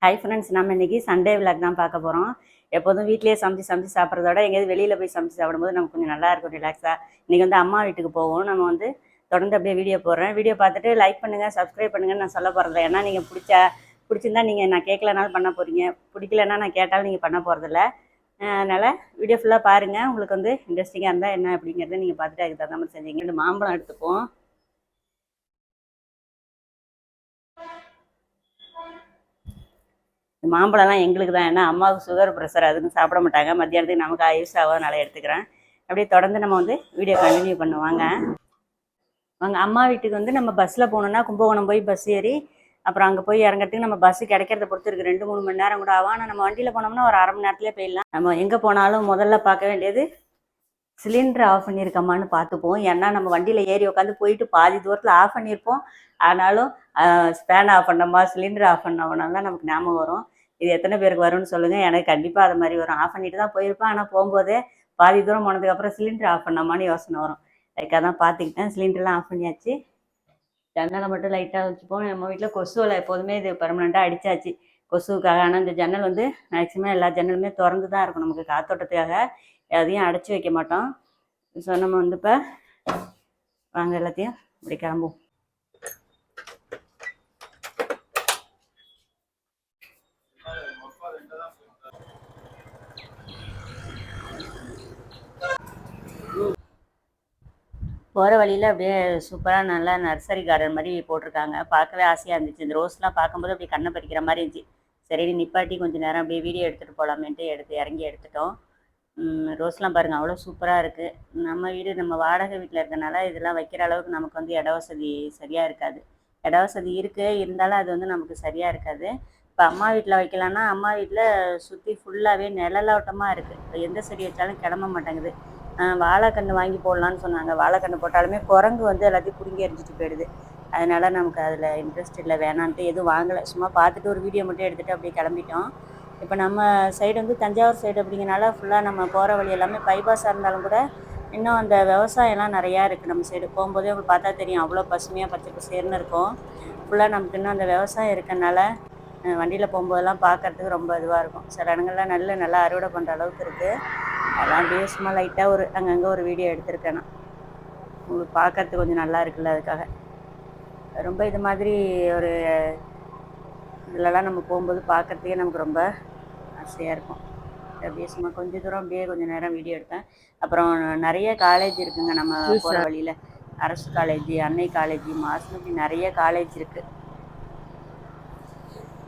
Hi friends, நம்ம இன்றைக்கி Sunday vlog தான் பார்க்க போகிறோம். எப்போதும் வீட்டிலேயே சமைச்சு சாப்பிட்றதோட எங்கேயாவது வெளியில் போய் சமைச்சு சாப்பிடும்போது நமக்கு கொஞ்சம் நல்லாயிருக்கும், ரிலாக்ஸாக. இன்றைக்கி அம்மா வீட்டுக்கு போவோம். நம்ம தொடர்ந்து அப்படியே வீடியோ போடுறேன். வீடியோ பார்த்துட்டு லைக் பண்ணுங்கள், சப்ஸ்கிரைப் பண்ணுங்கன்னு நான் சொல்ல போகிறதில்ல. ஏன்னா நீங்கள் பிடிச்சிருந்தா நீங்கள் நான் கேட்கலனாலும் பண்ண போகிறீங்க, பிடிக்கலன்னா நான் கேட்டாலும் நீங்கள் பண்ண போகிறதில்ல. அதனால் வீடியோ ஃபுல்லாக பாருங்கள். உங்களுக்கு இன்ட்ரெஸ்டிங்காக இருந்தால் என்ன அப்படிங்கிறத நீங்கள் பார்த்துட்டு அதுக்கு தகுந்த மாதிரி செஞ்சீங்க. இந்த மாம்பழம் எடுத்துப்போம். மாம்பழம்லாம் எங்களுக்கு தான். ஏன்னா அம்மாவுக்கு சுகர் ப்ரெஷர், அதுக்கு சாப்பிட மாட்டாங்க. மத்தியானத்துக்கு நமக்கு யூஸ் ஆகும், நல்லா எடுத்துக்கிறேன். அப்படியே தொடர்ந்து நம்ம வீடியோ கண்டினியூ பண்ணுவாங்க. அம்மா வீட்டுக்கு நம்ம பஸ்ஸில் போகணுன்னா கும்பகோணம் போய் பஸ் ஏறி அப்புறம் அங்கே போய் இறங்கிறதுக்கு நம்ம பஸ்ஸு கிடைக்கிறத பொறுத்து இருக்குது. 2-3 மணி நேரம் கூட ஆகும். ஆனால் நம்ம வண்டியில் போனோம்னா ஒரு அரை மணி நேரத்துலேயே போயிடலாம். நம்ம எங்கே போனாலும் முதல்ல பார்க்க வேண்டியது சிலிண்டர் ஆஃப் பண்ணியிருக்கோமான்னு பார்த்துப்போம். ஏன்னா நம்ம வண்டியில் ஏறி உட்காந்து போயிட்டு பாதி தூரத்தில் ஆஃப் பண்ணியிருப்போம். ஆனாலும் ஸ்பேன் ஆஃப் பண்ணோமா, சிலிண்டர் ஆஃப் பண்ணோம்னா தான் நமக்கு ஞாபகம் வரும். இது எத்தனை பேருக்கு வரும்னு சொல்லுங்கள். எனக்கு கண்டிப்பாக அது மாதிரி வரும். ஆஃப் பண்ணிட்டு தான் போயிருப்பேன். ஆனால் போகும்போதே பாதி தூரம் போனதுக்கப்புறம் சிலிண்டர் ஆஃப் பண்ணோமான்னு யோசனை வரும். அதுக்காக தான் பார்த்துக்கிட்டேன். சிலிண்டர்லாம் ஆஃப் பண்ணியாச்சு. ஜன்னலை மட்டும் லைட்டாக வச்சுப்போம். நம்ம வீட்டில் கொசுவலை எப்போதுமே இது பர்மனெண்ட்டாக அடித்தாச்சு கொசுவுக்காக. ஆனால் இந்த ஜன்னல் மேக்ஸிமம் எல்லா ஜன்னலுமே திறந்து தான் இருக்கும் நமக்கு காத்தோட்டத்துக்காக. அதையும் அடைச்சி வைக்க மாட்டோம். ஸோ நம்ம இப்போ வாங்க எல்லாத்தையும் இப்படி கிளம்புவோம். போகிற வழியில் அப்படியே சூப்பராக நல்லா நர்சரி கார்டன் மாதிரி போட்டிருக்காங்க. பார்க்கவே ஆசையாக இருந்துச்சு. இந்த ரோஸ்லாம் பார்க்கும்போது அப்படியே கண்ணை பறிக்கிற மாதிரி இருந்துச்சு. சரி நிப்பாட்டி கொஞ்சம் நேரம் அப்படியே வீடியோ எடுத்துகிட்டு போகலாமேன்ட்டு இறங்கி எடுத்துட்டோம். ரோஸ்லாம் பாருங்கள், அவ்வளோ சூப்பராக இருக்குது. நம்ம வீடு நம்ம வாடகை வீட்டில் இருக்கனால இதெல்லாம் வைக்கிற அளவுக்கு நமக்கு இட வசதி சரியாக இருக்காது. இட வசதி இருக்குது, இருந்தாலும் அது நமக்கு சரியாக இருக்காது. இப்போ அம்மா வீட்டில் வைக்கலான்னா அம்மா வீட்டில் சுற்றி ஃபுல்லாகவே நிழலாட்டமாக இருக்குது. இப்போ எந்த செடி வச்சாலும் கிளம்ப மாட்டேங்குது. வாழைக்கன்று வாங்கி போடலான்னு சொன்னாங்க. வாழைக்கன்று போட்டாலுமே குரங்கு எல்லாத்தையும் பிடுங்கி எறிஞ்சிட்டு போயிடுது. அதனால் நமக்கு அதில் இன்ட்ரெஸ்ட் இல்லை, வேணான்ட்டு எதுவும் வாங்கலை. சும்மா பார்த்துட்டு ஒரு வீடியோ மட்டும் எடுத்துகிட்டு அப்படியே கிளம்பிட்டோம். இப்போ நம்ம சைடு தஞ்சாவூர் சைடு அப்படிங்கிறனால ஃபுல்லாக நம்ம போகிற வழி எல்லாமே பைபாஸாக இருந்தாலும் கூட இன்னும் அந்த விவசாயம்லாம் நிறையா இருக்குது. நம்ம சைடு போகும்போதே உங்களுக்கு பார்த்தா தெரியும், அவ்வளோ பசுமையாக பச்சை பசேர்னு இருக்கும். ஃபுல்லாக நமக்கு இன்னும் அந்த விவசாயம் இருக்கனால வண்டியில் போகும்போதெல்லாம் பார்க்குறதுக்கு ரொம்ப இதுவாக இருக்கும். சில இடங்கள்லாம் நல்லா அறுவடை பண்ணுற அளவுக்கு இருக்குது. அதெல்லாம் அப்படியே சும்மா லைட்டாக அங்கங்கே ஒரு வீடியோ எடுத்திருக்கேன் நான். உங்களுக்கு பார்க்கறதுக்கு கொஞ்சம் நல்லா இருக்குல்ல, அதுக்காக. ரொம்ப இது மாதிரி ஒரு இதிலலாம் நம்ம போகும்போது பார்க்குறதுக்கே நமக்கு ரொம்ப ஆசையாக இருக்கும். அப்படியே சும்மா கொஞ்சம் தூரம் அப்படியே கொஞ்சம் நேரம் வீடியோ எடுத்தேன். அப்புறம் நிறைய காலேஜ் இருக்குங்க நம்ம போகிற வழியில். அரசு காலேஜ், அன்னை காலேஜ், மாசு, இப்படி நிறைய காலேஜ் இருக்குது.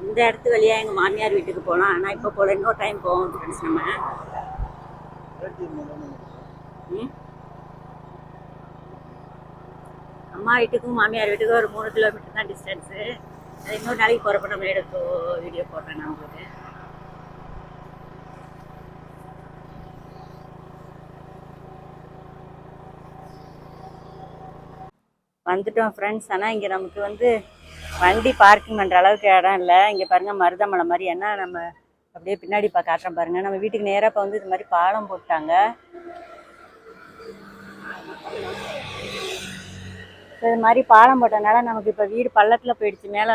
இந்த இடத்து வழியாக எங்கள் மாமியார் வீட்டுக்கு போகலாம். ஆனால் இப்போ போல இன்னொரு டைம் போவோம் ஃப்ரெண்ட்ஸ். நம்ம அம்மா வீட்டுக்கும் மாமியார் வீட்டுக்கும் ஒரு 3 கிலோமீட்டர் தான் டிஸ்டன்ஸு. அது இன்னொரு நாளைக்கு போகிறப்ப நம்ம எடுத்து வீடியோ போடுறேன் நான் உங்களுக்கு. வந்துட்டோம் ஃப்ரெண்ட்ஸ். ஆனால் இங்கே நமக்கு வண்டி பார்க்கிங் பண்ணுற அளவுக்கு இடம் இல்லை. இங்கே பாருங்கள் மருதமலை மாதிரி. ஏன்னா நம்ம அப்படியே பின்னாடி காட்டுறேன் பாருங்கள். நம்ம வீட்டுக்கு நேராக இப்போ இது மாதிரி பாலம் போட்டாங்க. இது மாதிரி பாலம் போட்டதுனால நமக்கு இப்போ வீடு பள்ளத்தில் போயிடுச்சு. மேலே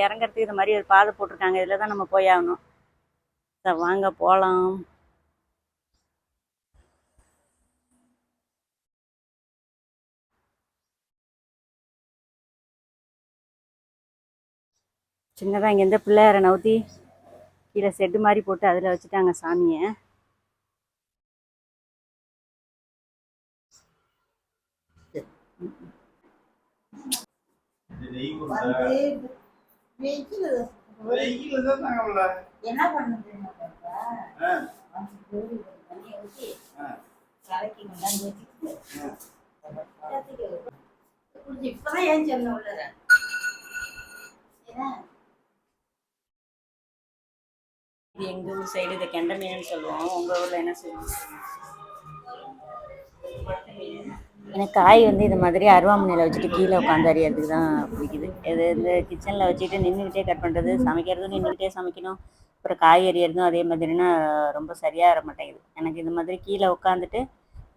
இறங்கிறதுக்கு இது மாதிரி ஒரு பாதை போட்டிருக்காங்க. இதில் தான் நம்ம போய் ஆகணும். வாங்க போகலாம். சின்னதாக இங்கேருந்து பிள்ளையாரை நவுத்தி கீழே செட்டு மாதிரி போட்டு அதில் வச்சுட்டாங்க சாமியை. என்ன பண்ணுது இப்பதான் ஏன் சொன்ன உள்ள இது எங்கள் ஊர் சைடு இதை கெண்டை மீன் சொல்லுவோம். உங்கள் ஊரில் என்ன சொல்லுவோம்? எனக்கு காய் இது மாதிரி அருவாமனையில் வச்சுட்டு கீழே உட்காந்து அறியறதுக்கு தான் பிடிக்குது. இது இந்த கிச்சனில் வச்சுட்டு நின்றுக்கிட்டே கட் பண்ணுறது, சமைக்கிறதும் நின்றுக்கிட்டே சமைக்கணும். அப்புறம் காய் எறியறதும் அதே மாதிரினா ரொம்ப சரியாக வர மாட்டேங்குது. எனக்கு இந்த மாதிரி கீழே உட்காந்துட்டு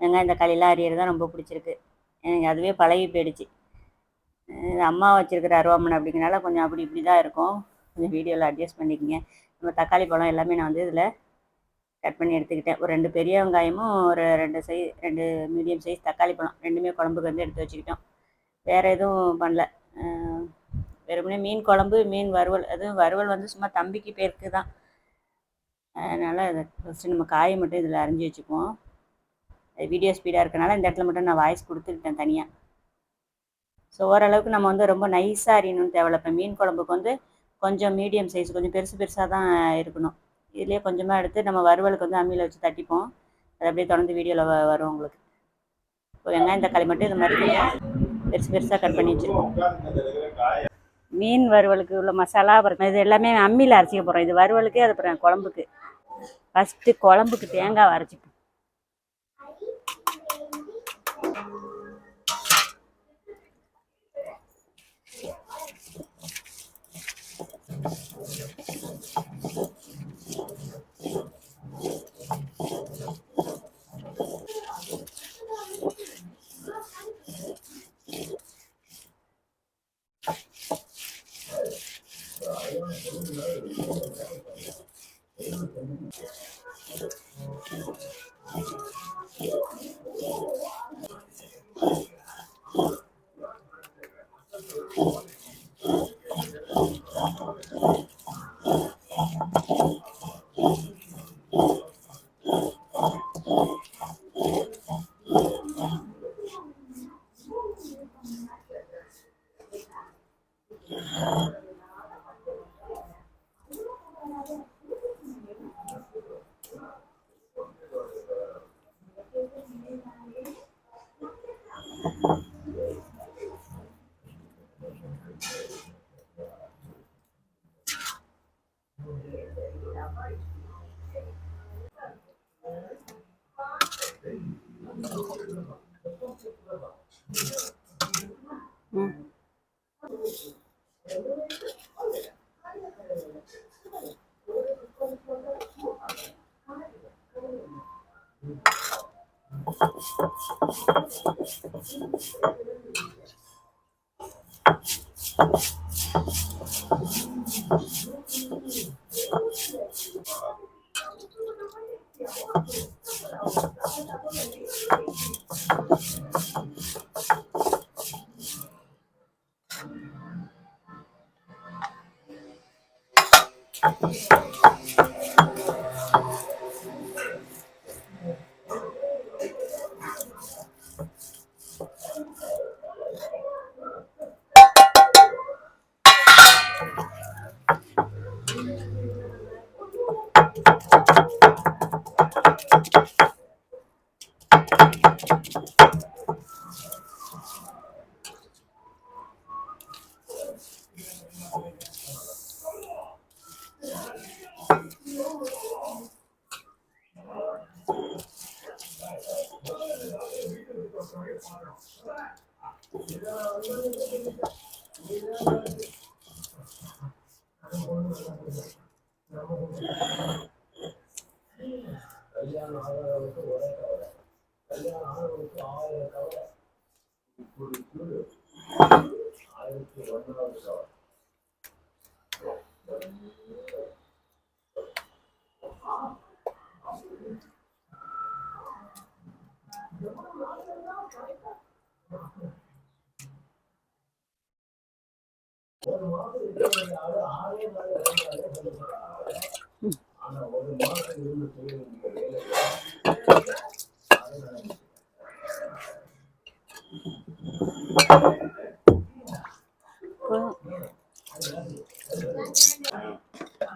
வெங்காயம் தக்காளிலாம் அரியறது தான் ரொம்ப பிடிச்சிருக்கு. எனக்கு அதுவே பழகி போயிடுச்சு. அம்மா வச்சுருக்கிற அருவாமனை அப்படிங்கிறனால கொஞ்சம் அப்படி இப்படி தான் இருக்கும். கொஞ்சம் வீடியோவில் அட்ஜஸ்ட் பண்ணிக்கோங்க. நம்ம தக்காளி பழம் எல்லாமே நான் வந்து இதில் கட் பண்ணி எடுத்துக்கிட்டேன். ஒரு 2 பெரிய வெங்காயமும் ஒரு 2 மீடியம் சைஸ் தக்காளி பழம் ரெண்டுமே குழம்புக்கு வந்து எடுத்து வச்சுக்கிட்டோம். வேறு எதுவும் பண்ணல. வெறுமனே மீன் குழம்பு, மீன் வறுவல். அதுவும் வறுவல் வந்து சும்மா தம்பிக்கு பேருக்கு தான். அதனால் அதை ஃபஸ்ட்டு நம்ம காயை மட்டும் இதில் அரிஞ்சு வச்சுக்குவோம். வீடியோ ஸ்பீடாக இருக்கனால இந்த இடத்துல மட்டும் நான் வாய்ஸ் கொடுத்துக்கிட்டேன் தனியாக. ஸோ ஓரளவுக்கு நம்ம வந்து ரொம்ப நைஸாக அரியணும்னு தேவையில்ல. இப்போ மீன் குழம்புக்கு வந்து கொஞ்சம் மீடியம் சைஸ், கொஞ்சம் பெருசாக தான் இருக்கணும். இதுலேயே கொஞ்சமாக எடுத்து நம்ம வறுவலுக்கு வந்து அம்மியில் வச்சு தட்டிப்போம். அது அப்படியே தொடர்ந்து வீடியோவில் வரும் உங்களுக்கு. இப்போ வெங்காயம் தக்காளி மட்டும் இது மாதிரி கொஞ்சம் பெருசாக கட் பண்ணி வச்சுருக்கோம். மீன் வறுவலுக்கு உள்ள மசாலா அப்புறம் இது எல்லாமே அம்மியில் அரைச்சிக்க போகிறோம். இது வறுவலுக்கு, அது அப்புறம் குழம்புக்கு. ஃபஸ்ட்டு குழம்புக்கு தேங்காய் அரைச்சிப்போம்.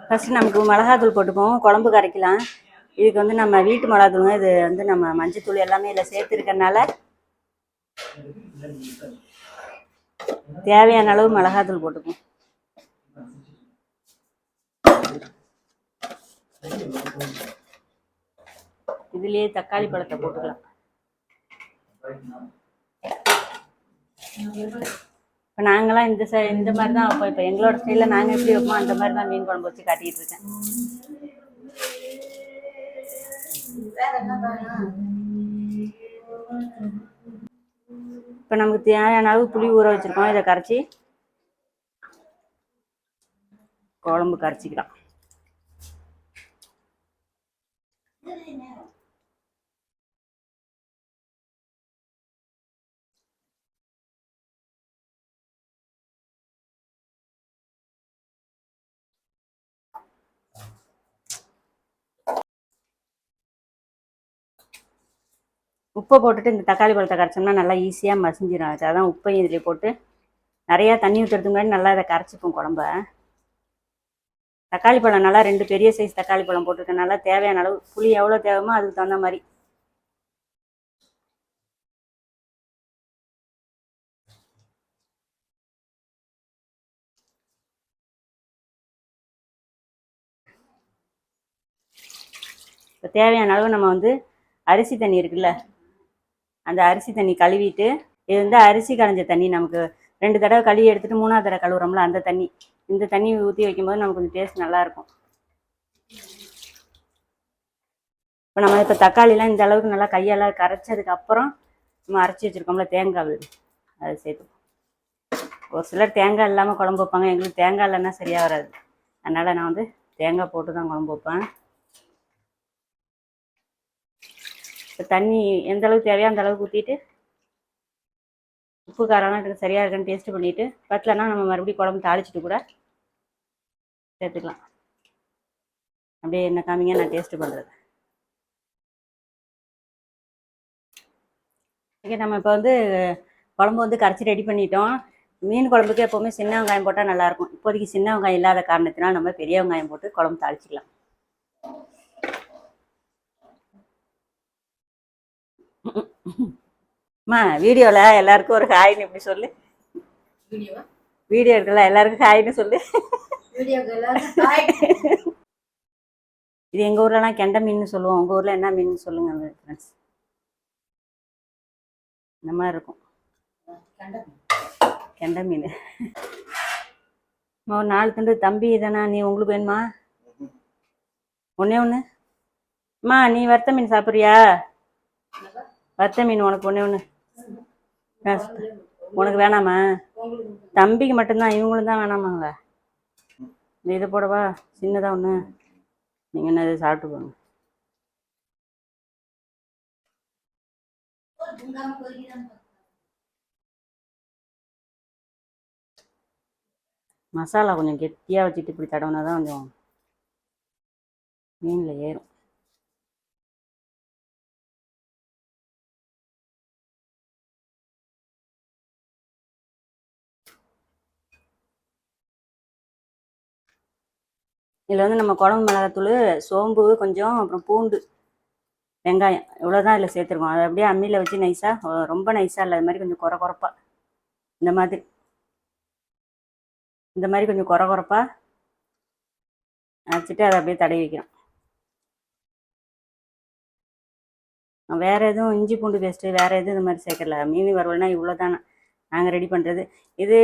ஃபஸ்ட்டு நமக்கு மிளகாத்தூள் போட்டுப்போம், குழம்பு கரைக்கலாம். இதுக்கு வந்து நம்ம வீட்டு மிளகாத்தூளுங்க, இது வந்து நம்ம மஞ்சத்தூள் எல்லாமே இதில் சேர்த்துருக்கறனால தேவையான அளவு மிளகாத்தூள் போட்டுப்போம். இதுலேயே தக்காளி பழத்தை போட்டுக்கலாம். இப்போ நாங்களாம் இந்த மாதிரி தான் வைப்போம். இப்போ எங்களோட ஸ்டைலில் நாங்கள் எப்படி வைப்போம் அந்த மாதிரி தான் மீன் குழம்பு வச்சு காட்டிகிட்டு இருக்கேன். இப்போ நமக்கு தேவையான அளவு புளி ஊற வச்சுருக்கோம். இதை கரைச்சி குழம்பு கரைச்சிக்கலாம். உப்பை போட்டுட்டு இந்த தக்காளி பழத்தை கரைச்சோம்னா நல்லா ஈஸியாக மசிஞ்சிடும். அதான் உப்பையும் இதில் போட்டு நிறையா தண்ணி ஊற்றுறதுக்கு முன்னாடி நல்லா அதை கரைச்சிப்போம் குழம்ப. தக்காளி பழம் நல்லா 2 பெரிய சைஸ் தக்காளி பழம் போட்டிருக்கேன். நல்லா தேவையான அளவு புளி எவ்வளோ தேவைமோ அதுக்கு தகுந்த மாதிரி. இப்போ தேவையான அளவு நம்ம வந்து அரிசி தண்ணி இருக்குல்ல, அந்த அரிசி தண்ணி கழுவிட்டு, இது வந்து அரிசி களைஞ்ச தண்ணி. நமக்கு 2 தடவை கழுவி எடுத்துட்டு 3ஆவது தடவை கழுவுறோம்ல, அந்த தண்ணி. இந்த தண்ணி ஊற்றி வைக்கும்போது நமக்கு கொஞ்சம் டேஸ்ட் நல்லாயிருக்கும். இப்போ நம்ம இப்போ தக்காளிலாம் இந்த அளவுக்கு நல்லா கையால் கரைச்சதுக்கு அப்புறம் நம்ம அரைச்சி வச்சுருக்கோம்ல தேங்காய் விழுது, அதை சேர்த்துப்போம். ஒரு சிலர் தேங்காய் இல்லாமல் குழம்பு வைப்பாங்க. எங்களுக்கு தேங்காய் இல்லைன்னா சரியாக வராது. அதனால் நான் வந்து தேங்காய் போட்டு தான் குழம்பு வைப்பேன். இப்போ தண்ணி எந்த அளவுக்கு தேவையோ அந்த அளவுக்கு ஊற்றிட்டு, உப்பு காரம்லாம் சரியாக இருக்குன்னு டேஸ்ட்டு பண்ணிவிட்டு, பத்தலைன்னா நம்ம மறுபடியும் குழம்பு தாளிச்சிட்டு கூட சேர்த்துக்கலாம். அப்படியே என்ன காமிங்க, நான் டேஸ்ட்டு பண்ணுறது. ஓகே, நம்ம இப்போ வந்து குழம்பு வந்து கரைச்சி ரெடி பண்ணிட்டோம். மீன் குழம்புக்கு எப்போவுமே சின்ன வெங்காயம் போட்டால் நல்லாயிருக்கும். இப்போதைக்கு சின்ன வெங்காயம் இல்லாத காரணத்தினால் நம்ம பெரிய வெங்காயம் போட்டு குழம்பு தாளிச்சிக்கலாம். அம்மா வீடியோவில் எல்லாருக்கும் ஒரு ஹாய்னு இப்படி சொல்லு. வீடியோ இருக்குல்ல, எல்லாருக்கும் ஹாய்னு சொல்லு. இது எங்கள் ஊர்லலாம் கெண்டை மீன் சொல்லுவோம். உங்கள் ஊரில் என்ன மீன் சொல்லுங்க ஃப்ரெண்ட்ஸ். இந்த மாதிரி இருக்கும் கெண்டை மீன். ஒரு 4 துண்டு தம்பி தானே. நீ உங்களுக்கு வேணுமா? ஒன்றே ஒன்று. அம்மா நீ வறுத்த மீன் சாப்பிட்றியா? வறுத்த மீன் உனக்கு ஒன்றே ஒன்று. உனக்கு வேணாமா? தம்பிக்கு மட்டும்தான், இவங்களும் தான் வேணாமாங்க. இதை போடவா? சின்னதாக ஒன்று. நீங்கள் என்ன இதை சாப்பிட்டு போங்க. மசாலா கொஞ்சம் கெட்டியாக வச்சுட்டு இப்படி தடவுனா தான் கொஞ்சம் மீனில் ஏறும். இதில் வந்து நம்ம குழம்பு மிளகாத்தூள், சோம்பு கொஞ்சம், அப்புறம் பூண்டு, வெங்காயம் இவ்வளோதான் இதில் சேர்த்துருக்கோம். அதை அப்படியே அம்மியில் வச்சு நைஸாக, ரொம்ப நைஸாக இல்லை, அது மாதிரி கொஞ்சம் குறப்பாக, இந்த மாதிரி கொஞ்சம் குறப்பாக அரைச்சிட்டு அதை அப்படியே தடவி வைக்கிறோம். வேறு எதுவும் இஞ்சி பூண்டு பேஸ்ட்டு வேறு எதுவும் இது மாதிரி சேர்க்கல. மீன் வறுவல்னா இவ்வளோ தானே நாங்கள் ரெடி பண்ணுறது. இது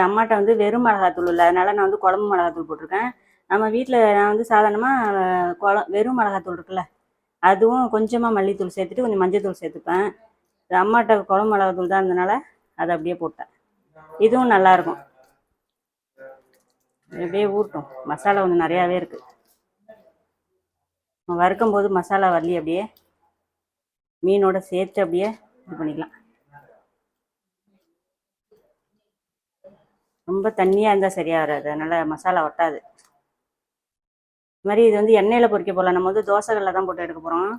அம்மாட்ட வந்து வெறும் மிளகாத்தூள் இல்லை, அதனால் நான் வந்து குழம்பு மிளகாத்தூள் போட்டிருக்கேன். நம்ம வீட்டில் நான் வந்து சாதாரணமாக வெறும் மிளகாத்தூள் இருக்குல்ல, அதுவும் கொஞ்சமாக மல்லித்தூள் சேர்த்துட்டு கொஞ்சம் மஞ்சள் சேர்த்துப்பேன். இது அம்மாட்ட குழம்பு மிளகாத்தூள் தான் இருந்தனால அதை அப்படியே போட்டேன். இதுவும் நல்லாயிருக்கும். அப்படியே ஊட்டும். மசாலா கொஞ்சம் நிறையாவே இருக்குது. வறுக்கும் போது மசாலா வரலி அப்படியே மீனோட சேர்த்து அப்படியே இது பண்ணிக்கலாம். ரொம்ப தண்ணியாக இருந்தால் சரியாக வராது, அதனால் மசாலா ஒட்டாது. இது மாதிரி இது வந்து எண்ணெயில் பொரிக்க போகலாம். நம்ம வந்து தோசைகளில் தான் போட்டு எடுக்க போகிறோம்.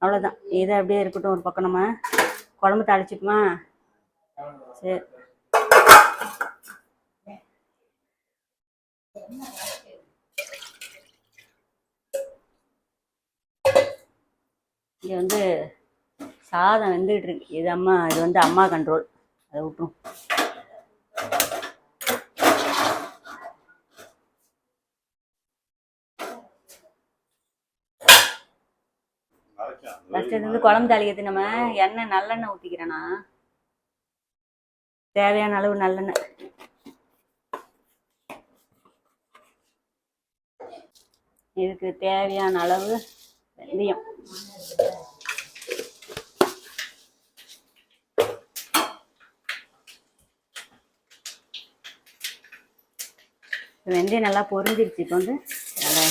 அவ்வளோதான். இதை அப்படியே இருக்கட்டும். ஒரு பக்கம் நம்ம குழம்பு தாளிச்சிக்குமா? சரி. இங்கே வந்து சாதம் வெந்துகிட்டு இருக்கு. இது வந்து அம்மா கண்ட்ரோல். அதை விட்டுரும். ஃபஸ்ட்டு வந்து குழம்பு தாளிக்கிறது நம்ம எண்ணெய் நல்லெண்ணெய் ஊற்றிக்கிறேன்னா, தேவையான அளவு நல்லெண்ணெய். இதுக்கு தேவையான அளவு வெந்தயம். வெந்தயம் நல்லா பொரிஞ்சிருச்சு. இப்போ வந்து நல்லா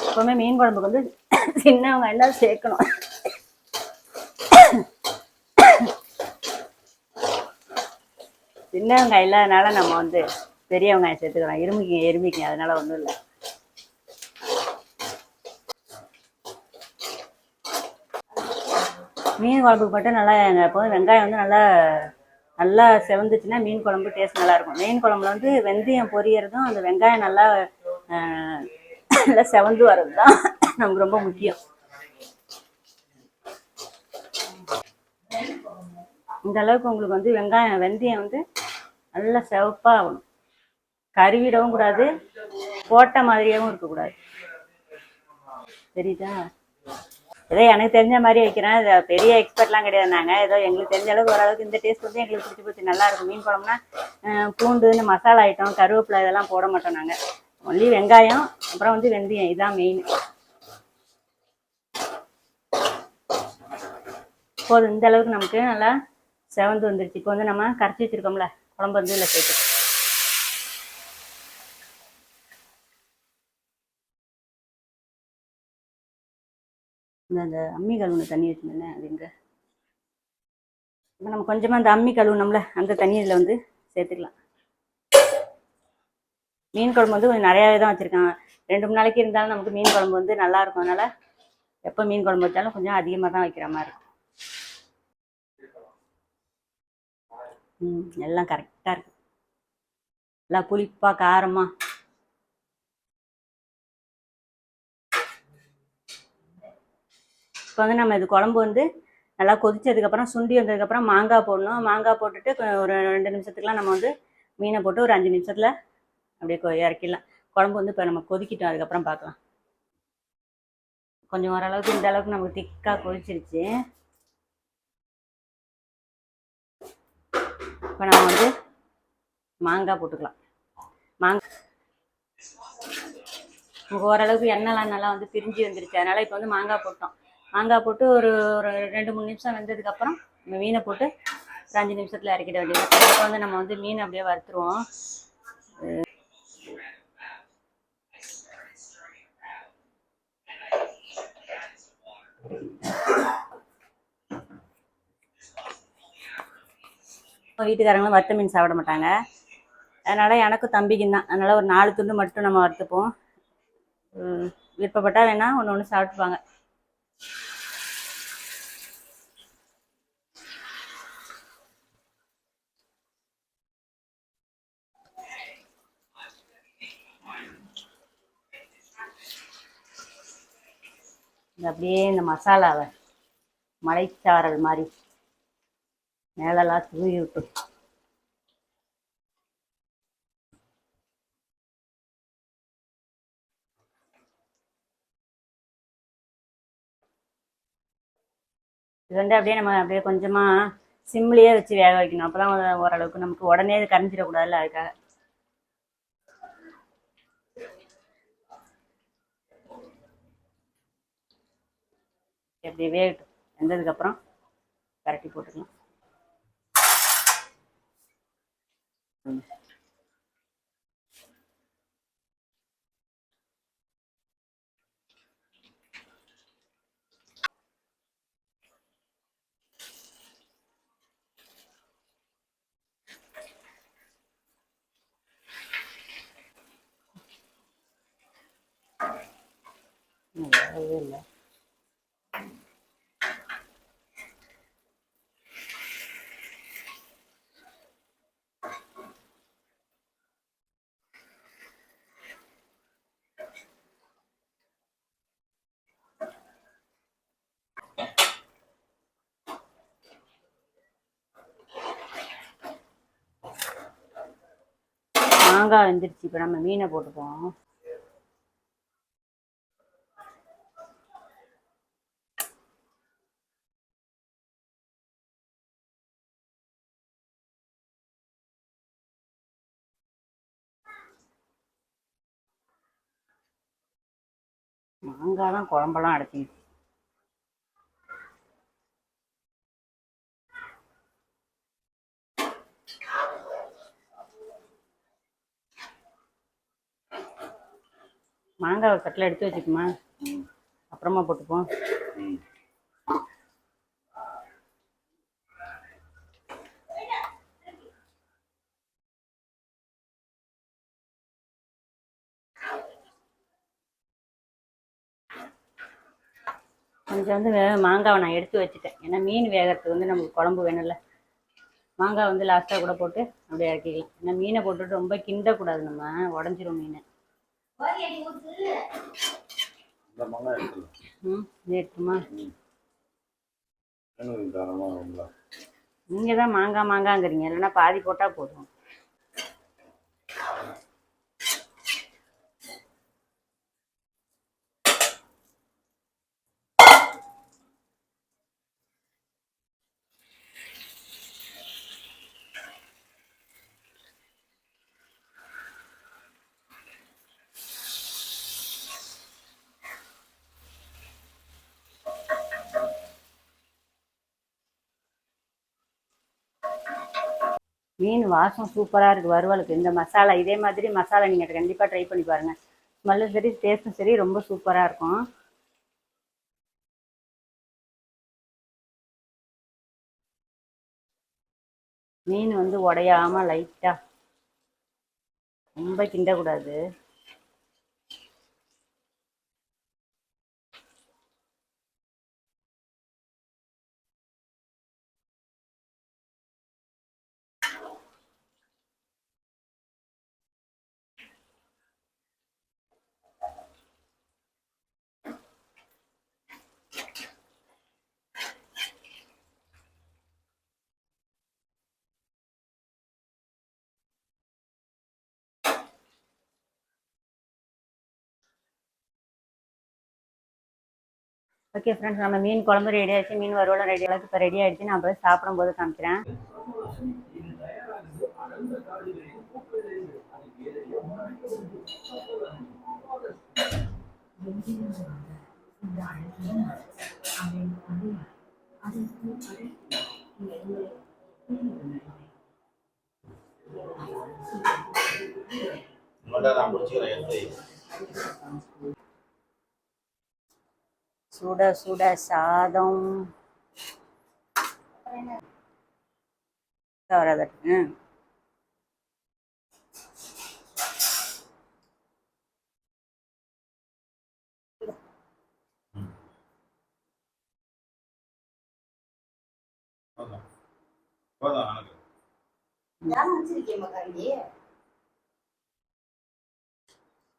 எப்போவுமே மீன் குழம்புக்கு வந்து சின்ன வெங்காயம் தான் சேர்க்கணும். சின்ன வெங்காயம் இல்லாதனால நம்ம வந்து பெரிய வெங்காயம் சேர்த்துக்கிறோம். எறும்பிக்கு அதனால ஒன்றும் இல்லை. மீன் குழம்புக்கு மட்டும் நல்லா எப்போதும் வெங்காயம் வந்து நல்லா நல்லா செவந்துச்சுன்னா மீன் குழம்பு டேஸ்ட் நல்லாயிருக்கும். மீன் குழம்புல வந்து வெந்தயம் பொரியறதும் அந்த வெங்காயம் நல்லா நல்லா செவந்து வர்றது தான் நமக்கு ரொம்ப முக்கியம். இந்த அளவுக்கு உங்களுக்கு வந்து வெந்தயம் வந்து நல்லா செவப்பாக ஆகணும். கருவிடவும் கூடாது, போட்ட மாதிரியாகவும் இருக்கக்கூடாது. தெரியுதா? ஏதோ எனக்கு தெரிஞ்ச மாதிரி வைக்கிறேன். பெரிய எக்ஸ்பர்ட்லாம் கிடையாது. நாங்கள் ஏதோ எங்களுக்கு தெரிஞ்ச அளவுக்கு ஓரளவுக்கு இந்த டேஸ்ட் வந்து எங்களுக்கு பிடிச்சி போச்சு. நல்லாயிருக்கும். மீன் குழம்புனா பூண்டு, இந்த மசாலா ஐட்டம், கருவேப்பிலை இதெல்லாம் போட மாட்டோம் நாங்கள். ஒன்லி வெங்காயம், அப்புறம் வந்து வெந்தயம், இதுதான் மெயின். போதும். இந்த அளவுக்கு நமக்கு நல்லா செவந்து வந்துருச்சு. இப்போ வந்து நம்ம கரைச்சி வச்சுருக்கோம்ல குழம்பு வந்து இதில் சேர்த்து இந்த அம்மி கழுவுன தண்ணி வச்சுருந்தேன். அது எங்கே இப்போ நம்ம கொஞ்சமாக அந்த அம்மி கழுவுனோம்ல அந்த தண்ணி இதில் வந்து சேர்த்துக்கலாம். மீன் குழம்பு வந்து கொஞ்சம் நிறையாவே தான் வச்சுருக்காங்க. 2-3 நாளைக்கு இருந்தாலும் நமக்கு மீன் குழம்பு வந்து நல்லாயிருக்கும். அதனால் எப்போ மீன் குழம்பு வச்சாலும் கொஞ்சம் அதிகமாக தான் வைக்கிற மாதிரி இருக்கும். எல்லாம் கரெக்டாக இருக்குது. எல்லாம் புளிப்பாக காரமாக. இப்போ வந்து நம்ம இது குழம்பு வந்து நல்லா கொதிச்சதுக்கப்புறம் சுண்டி வந்ததுக்கப்புறம் மாங்காய் போடணும். மாங்காய் போட்டுட்டு ஒரு 2 நிமிஷத்துக்குலாம் நம்ம வந்து மீனை போட்டு ஒரு 5 நிமிஷத்தில் அப்படியே இறக்கிடலாம். குழம்பு வந்து இப்போ நம்ம கொதிக்கிட்டோம். அதுக்கப்புறம் பார்க்கலாம். கொஞ்சம் ஓரளவுக்கு இந்த அளவுக்கு நமக்கு திக்காக கொதிச்சிருச்சு. இப்போ நம்ம வந்து மாங்காய் போட்டுக்கலாம். மாங்காய் ஓரளவுக்கு எண்ணெய்லாம் நல்லா வந்து பிரிஞ்சு வந்துருச்சு. அதனால் இப்போ வந்து மாங்காய் போட்டோம். மாங்காய் போட்டு ஒரு 2-3 நிமிஷம் வெந்ததுக்கப்புறம் நம்ம மீனை போட்டு ஒரு 5 நிமிஷத்தில் இறக்கிட வேண்டியது. இப்போ வந்து நம்ம வந்து மீன் அப்படியே வறுத்துருவோம். வீட்டுக்காரங்களும் வறுத்த மீன் சாப்பிட மாட்டாங்க. அதனால் எனக்கும் தம்பிக்கும் தான். அதனால் ஒரு 4 துண்டு மட்டும் நம்ம வறுத்துப்போம். விருப்பப்பட்டால் வேணால் ஒன்று சாப்பிட்டுப்பாங்க. அப்படியே இந்த மசாலாவை மலைச்சாரல் மாதிரி மேலெல்லாம் தூவி விட்டு இது வந்து அப்படியே நம்ம அப்படியே கொஞ்சமாக சிம்லேயே வச்சு வேக வைக்கணும். அப்போ தான் ஓரளவுக்கு நமக்கு உடனே இது கரைஞ்சிடக்கூடாதுல்ல, அதுக்காக. அப்படியே வேகட்டும். வெந்ததுக்கப்புறம் கரட்டி போட்டுக்கலாம். இல்லை மாங்காய் வெந்துருச்சு. இப்போ நம்ம மீனை போட்டுப்போம். மாங்காய் தான் குழம்பெல்லாம் அடைச்சிக்கிச்சு. மாங்காய் கட்டில் எடுத்து வச்சுக்குமா, அப்புறமா போட்டுப்போம். கொஞ்சம் வந்து மாங்காவை நான் எடுத்து வச்சுட்டேன், ஏன்னா மீன் வேகிறதுக்கு வந்து நமக்கு குழம்பு வேணும்ல. மாங்காய் வந்து லாஸ்ட்டாக கூட போட்டு அப்படியே இறக்கிக்கலாம். ஏன்னா மீனை போட்டுட்டு ரொம்ப கிண்டக்கூடாது, நம்ம உடஞ்சிரும் மீன். எடுத்துமா, நீங்கள் தான் மாங்காய் மாங்காங்கிறீங்க, இல்லைன்னா பாதி போட்டால் போதும். மீன் வாசம் சூப்பராக இருக்குது வறுவலுக்கு. இந்த மசாலா, இதே மாதிரி மசாலா நீங்கள் கண்டிப்பாக ட்ரை பண்ணி பாருங்கள். ஸ்மெல்லும் சரி, டேஸ்ட்டும் சரி, ரொம்ப சூப்பராக இருக்கும். மீன் வந்து உடையாமல் லைட்டாக, ரொம்ப கிண்டக்கூடாது. ஓகே ஃப்ரெண்ட்ஸ், நம்ம மீன் குழம்பு ரெடி ஆகிடுச்சு, மீன் வறுவலும் ரெடி ஆகிடுச்சு. இப்போ ரெடி ஆகிடுச்சு, நான் போய் சாப்பிடும்போது காமிக்கிறேன். சுட சுட சாதம் வராது.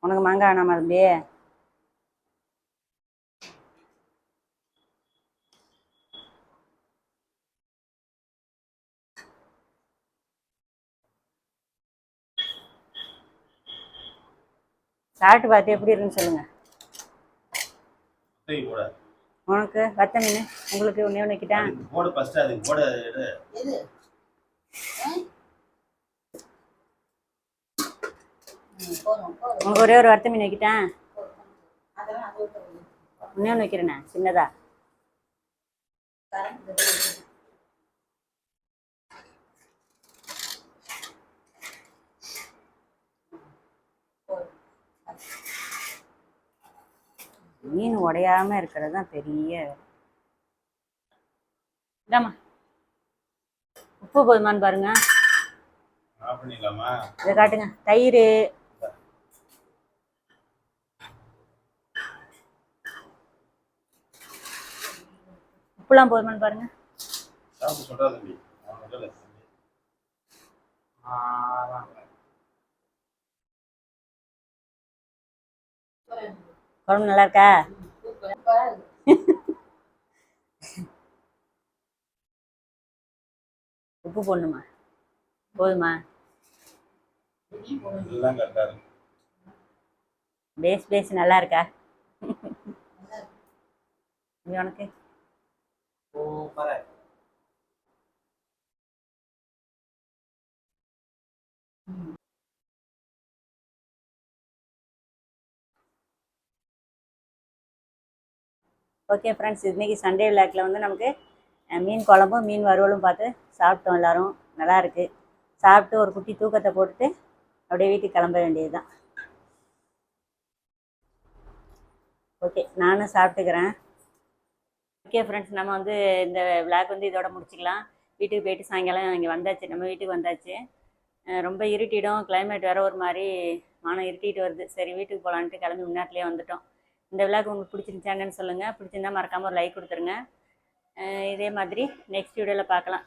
உனக்கு மாங்காய் வேணாமா தம்பி? சாப்பிட்டு பார்த்து எப்படி இருக்குன்னு சொல்லுங்க. உனக்கு வத்த மீன், உங்களுக்கு ஒண்ணே ஒன்று வைக்கிட்டேன். உனக்கு ஒரே ஒரு வத்த மீன் வைக்கிட்டேன். ஒண்ணே ஒன்று வைக்கிறேண்ணே, சின்னதா. மீன் உடையாம இருக்கிறது தான் பெரிய. இதாம்மா, உப்பு போதுமான்னு பாருங்க. இதை காட்டுங்க. தயிர், உப்புலாம் போதுமான்னு பாருங்க. குழம்பு நல்லா இருக்கா? உப்பு போடணுமா? போதுமா? பேஸ் நல்லா இருக்கா? உனக்கு ஓகே ஃப்ரெண்ட்ஸ், இன்றைக்கி சண்டே விளாக்கில் வந்து நமக்கு மீன் குழம்பும் மீன் வறுவலும் பார்த்து சாப்பிட்டோம். எல்லோரும் நல்லா இருக்குது. சாப்பிட்டு ஒரு குட்டி தூக்கத்தை போட்டுட்டு அப்படியே வீட்டுக்கு கிளம்ப வேண்டியது தான். ஓகே, நானும் சாப்பிட்டுக்கிறேன். ஓகே ஃப்ரெண்ட்ஸ், நம்ம வந்து இந்த விளாக் வந்து இதோட முடிச்சிக்கலாம். வீட்டுக்கு போயிட்டு சாயங்காலம் இங்கே வந்தாச்சு, நம்ம வீட்டுக்கு வந்தாச்சு. ரொம்ப இருட்டிடும், கிளைமேட் வேறு ஒரு மாதிரி வானம் இருட்டிட்டு வருது. சரி வீட்டுக்கு போகலான்ட்டு கிளம்பி முன்னாட்டிலே வந்துட்டோம். இந்த விளாக் உங்களுக்கு பிடிச்சிருந்துச்சான்னு சொல்லுங்கள். பிடிச்சிருந்தா மறக்காமல் ஒரு லைக் கொடுத்துருங்க. இதே மாதிரி நெக்ஸ்ட் வீடியோவில் பார்க்கலாம்.